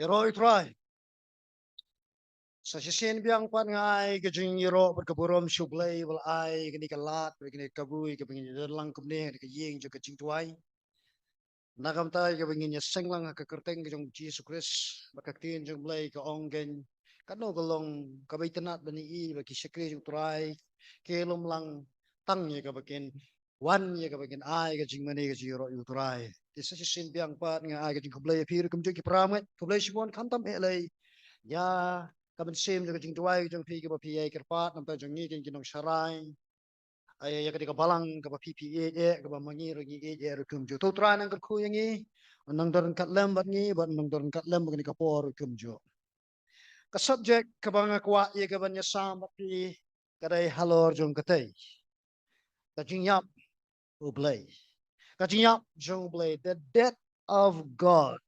Iro itry. Sa sisin biang pan ngai ke jing iro berkeburum U Blei wal ai kini kalat kini kabui ke pengin lang kumne ke ying jo ke jing tuai. Nakam tai ke pengin seng lang ke kerteng ke jong Jesus Christ bakaktin jong Blei ke ongen kano golong kabai tenat bani i baki sekri jong tuai ke lom lang tang ye ke bakin wan ye ke bakin ai ke jing mani ke jiro yu tuai. Di sa sisin biang pan ngai ke jing Blei pir kum jong ki pramet Blei sibon kantam elai ya kaban sim jong jing tuai jong pi ke ba pi ai kerpat nam ta jong ni kin kinong sarai ay ya ka balang ka ba PPA ke ba mangi ro gi e kum jo to tra nang ku yang i nang doran kat lem bat ni bat nang doran kat lem ba ni ka por kum jo ka subject ka ba nga kwa ye ka ba nya sam ba pi ka dai halor jong ka tai ka jingiap U Blei ka jingiap jong Blei the death of God.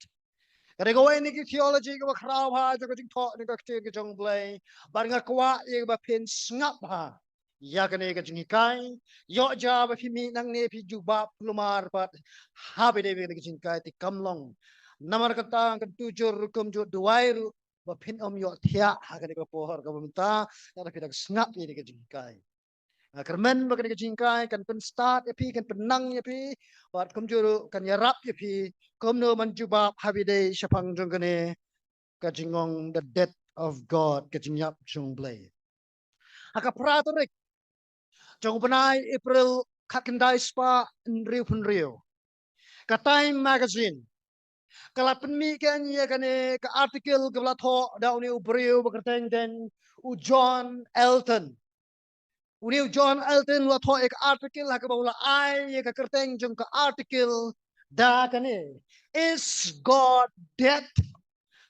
Kada gawa ni ki theology ka ba khraw ha jo ka jing tho ni ka ti ka jong Blei bar nga kwa ye ba pin ngap ha ya ka ne ka jing kai yo ja ba phi mi nang ne phi ju ba plumar pat ha be de be ka jing kai ti kam long namar ka ta ka tu jur kum jo duai ru ba phin yo thia ha ka ne ka pohar ka ba ta ya ka ngap ye ka jing kai kermen bagai ke jingkai kan pen start ya pi kan penang ya pi wat kum juru kan ya rap ya pi kum no manjubab habide syapang jong kene ka jingong the death of God ka jingyap jong Blei aka pratorik jong penai April kakendai spa nriu pun riu ka Time magazine kala penmi kan ya kane ka artikel ka blatho dauni ubriu bakerteng den u John Elton Uniu John Elton la tho ek article ha ka bawla ai ka kerteng jong ka article da kane is God dead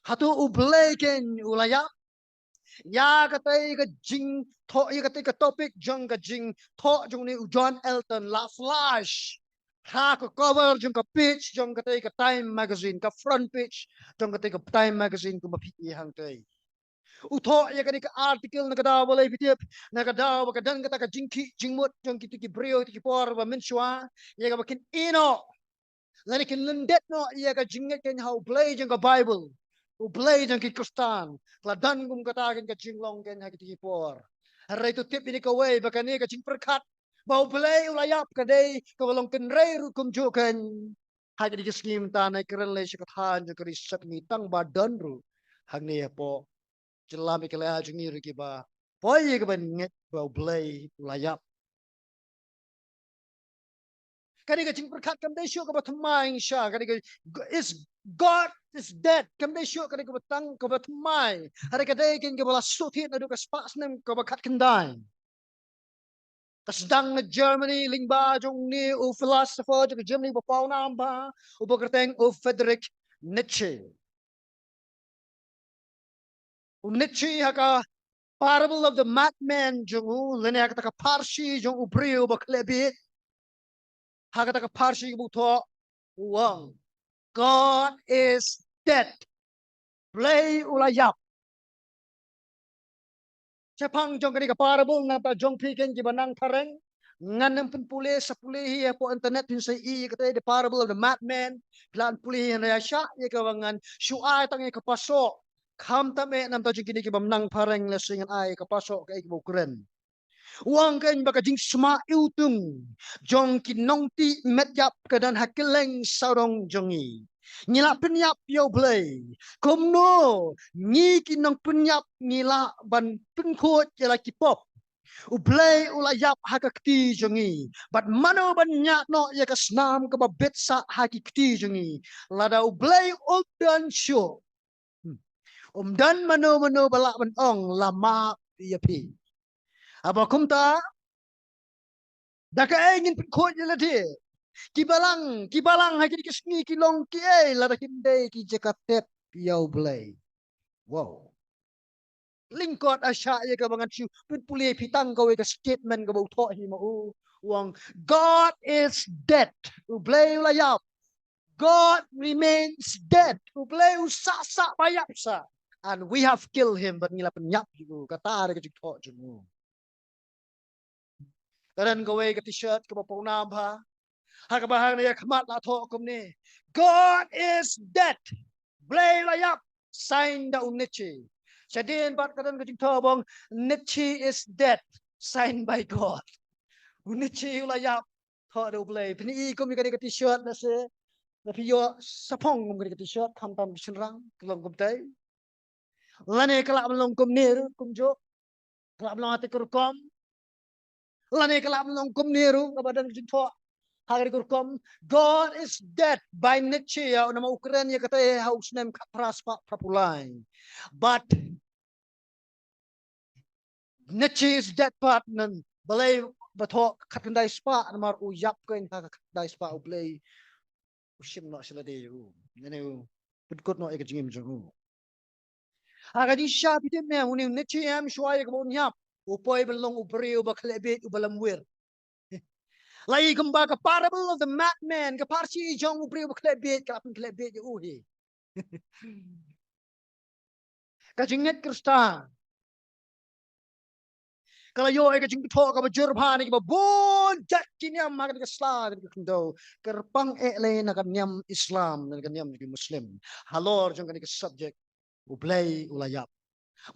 hatu U Blei ken ulaya ya ka tai ka jing tho ya ka tai ka topic jong ka jing tho jong ni John Elton la flash ha ka cover jong ka page jong ka tai ka Time magazine ka front page jong ka tai ka Time magazine ko mapi hang tai utho ya kani ka article na kada wala bitip na kada ka dan kata ka jingki jingmut jong kiti ki brio ti por ba menswa ya ka bakin ino lani kin lendet no ya ka jinget ken how Blei jong ka Bible u Blei jong ki Kristan la dan gum kata ken ka jinglong ken ha kiti por harai tu tip ini ka way ba kani ka jing perkat ba Blei ulayap ka dei ka walong ken rei ru kum jo ken ha kiti skim ta na kren le shi ka than jo ka risak ni tang ba dan ru hang ne po jelam ikale ajungi riki ba boy ke ban nget ba Blei layap kani ka jing perkat kam dai syo ka ba thamai sha kani ka is God is dead kam dai syo kani ka batang ka ba thamai hari ka dai kin ka bala suthi na du ka spas nem ka ba khat kendai kasdang na Germany lingba jong ni u philosopher jong Germany ba pau nam ba u ba kerteng u Friedrich Nietzsche u Nietzsche ha ka parable of the madman jong u lene ha ka parsi jong u brio ba klebi ha ka parsi bu tho wang God is dead Blei ulayap Chapang jong kani ka parable na pa jong piken ki banang tareng nganam pun pule sa pule hi po internet pin sa i ka the parable of the madman plan pule hi na sha ye ka wangan shuai tang ka paso kham tame nam ta jing kini ki bamnang pareng la singan ai ka paso ka ik bukren uang kan baka jing sma iutung jong ki nong ti met yap ka dan hakeleng sarong jongi ngila penyap yo Blei komno ngi ki nong penyap ngila ban penkot jela ki pop u Blei ulayap hakakti jongi but mano banyak no ya ka snam ka betsa hakikti jongi lada u Blei dan show dan mano balak ban ong lama ya pi apa kumta daka ingin penkot jela dia kibalang haki kisni kilong ki la hinde ki jekatet piau Blei wow lingkot asya ye ka bangan siu pun pulih pitang kau ka statement ka bau tho hi ma wang God is dead u Blei ulayap God remains dead u Blei usasa bayak sa and we have killed him but ngila penyap ju kata ada ka tho ju karan kau ka t-shirt ka bau nam ha hakabahang na ya khamat la tho kum ni God is dead Blei layap sign da nichi. Jadi bat katan kajing tobong nichi is dead, signed by God. Nichi ulayap tho do play. Pini ko mi kani t-shirt na se. Na piyo sapong mo kani t-shirt kam tam sinrang kelong kumtai. Lane kelak melong kum niru kum jo. Kelak melong ati kurkom. Lane kelak melong kum niru kabadan kajing tho. Hari kurkom, God is dead by nature. Ya, nama Ukraine ya kata haus nem kapras pak prapulai. But nature is dead part nan balai batok katandai spa namar uyap kain katandai spa ublay usim no sila deyu. Nene pudkot no ekajingim jongu. Aga di siya pitim na unim nature yam shuay kabon yap. Upoy belong ubriu baklebet ubalamwir. Lagi kembali ke parable of the madman, ke parsi jong ubri berkelebet, kelapin kelebet je uhi. Kajinget Krista. Kalau yo kajing betok ke bajurban ke babon jat kinyam makan ke sla ke kendo kerpang le nak nyam Islam nak nyam ke Muslim. Halor jong ke subject ublay ulayap.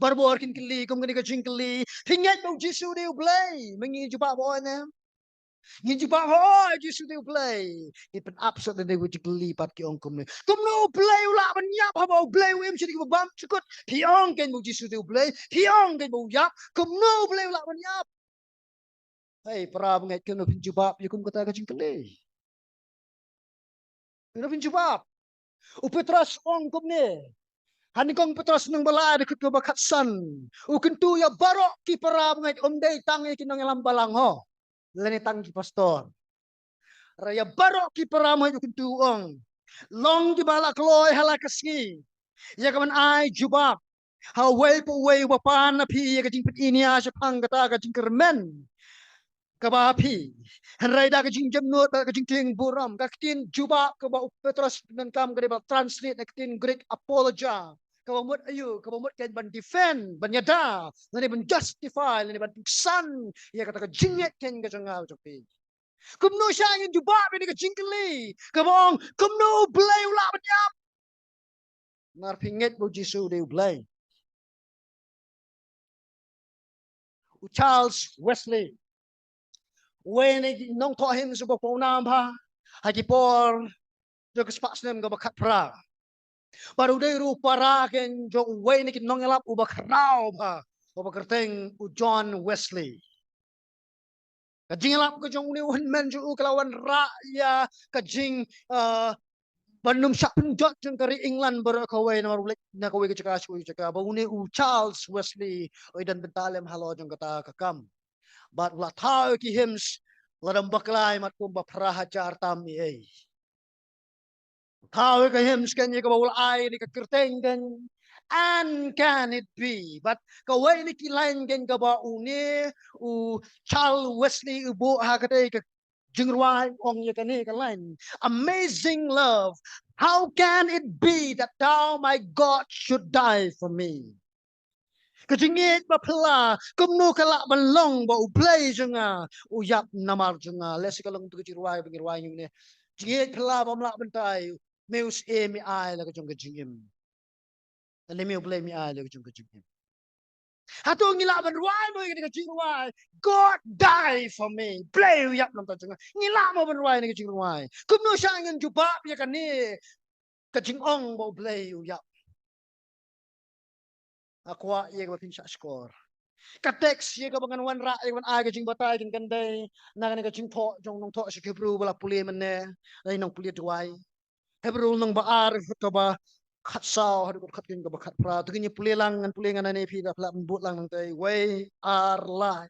Barbor kin kili kum ke kajing kili. Tingat bau Jisu de ublay mengi jumpa boy na. Nhìn chụp bao Jesus they play. Ipan upset na they would lipat ki ong kumne. Kumno play ula ban yap haba play wim chidi ko bam chukot. Piong ken mo Jesus they play. Piong ken mo yap. Kumno play ula ban yap. Hey para ngai kuno pin jubab yukum kata ka jingkle. Kuno pin jubab. Upetras ong kumne. Hani kong petras nang bala de kutu bakat san. Ukentu ya barok ki para ngai omdei tangi kinong elam balang ho. Lene tangki pastor. Raya barok ki paramay yung tuong. Long di bala kloy halakaski. Ya kaman ay jubab. Haway po way wapan na pi ya kajing petinia siya pang kata kajing kermen. Kabapi. Hanray da kajing jamnut da kajing ting buram. Kakitin jubab kaba Petros ng kam kadiba translate na katin Greek apologia. Kabamut ayu, kabamut kain ban defend, ban yada, nani ban justify, nani ban tuksan, ya kata ka jinget kain ka jangaw jopi. Kumno siya yung jubab ni ka jingkali, kabong kumno blay ula ban yap. Narpinget mo Jisu de blay. Charles Wesley, when nong to him sa baponam ha, hagipor, jokas pas nem ka bakat pra. Baru day rupara ken jong way ni kinong elap ubak raw ba ubak kerteng u John Wesley. Kajing elap ko jong ni un men ju kelawan ra ya kajing bandum syak penjot jeng kari England ber kawai na marulek na kawai ke cakash ku caka ba uni u Charles Wesley oi dan bentalem halo jong kata kakam. Bat la tau ki hims ladam baklai mat kum ba prahajar tam ei. Tahu ke him skan ye ka baul ai ni ka kerteng kan and can it be but ka wai ni kilain kan ka ba uni u Charles Wesley u bo ha ka dei ka jingruai ong ye ka ni ka lain amazing love how can it be that thou my God should die for me kajingit ba pala kumno kala balong ba u play junga u yap namar junga lesi kalong tu jirwai bingirwai ni jingit pala ba mla bentai meus mi ai la kajong kajingim. Tali meu play mi ai la kajong kajingim. Hato ngila ban ruai mo ni kajing ruai. God die for me. Play yap nam tajong. Ngila mo ban ruai ni kajing ruai. Kumno siya ngan jubab ya kan ni kajing ong bo play yap. Akwa ye ka pin sa score. Kateks ye ka bangan wan ra ye wan ai kajing batay kin kanday na kan kajing tho jong nong tho sa kibru bala puli man ne. Ay nong puli duai. Hebrul nang baar ka ba khatsaw har ko khatin ka ba khat pra tu ni pulelang ngan pulengan na nepi da pla mbut lang nang tai we are life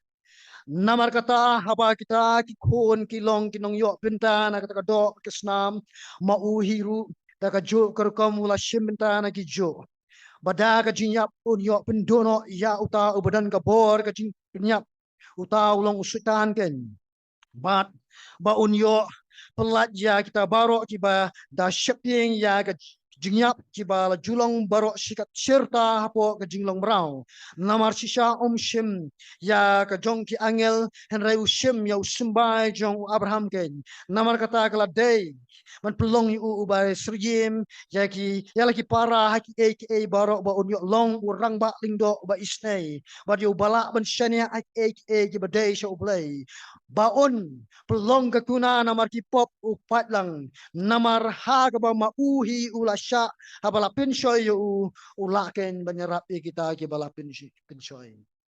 namar kata haba kita ki khon ki long ki nong yo pinta na kata ka do ki snam ma u hiru da ka jo kar kam wala shim pinta na ki jo bada ka jinyap un yo pindono ya uta ubadan ka bor ka jin jinyap uta ulong usutan ken bat ba unyo pelat ya kita barok kiba da shipping ya ka jingiap kibala julong barok sikat serta hapo ke jinglong brau namar sisa shim ya ke jong ki angel henry ushim ya usimbai jong Abraham ken namar kata kala day man pelong yu ubai sriyim ya ki ya laki para haki e barok ba unyo long urang ba lingdo ba isnei ba yu balak ban shania e ki badai sha ublei baon pelong ke kuna namar ki pop upat lang namar ha ka ba mauhi ulasya ha balapin shoy yu ulaken banyarap kita ki balapin shoy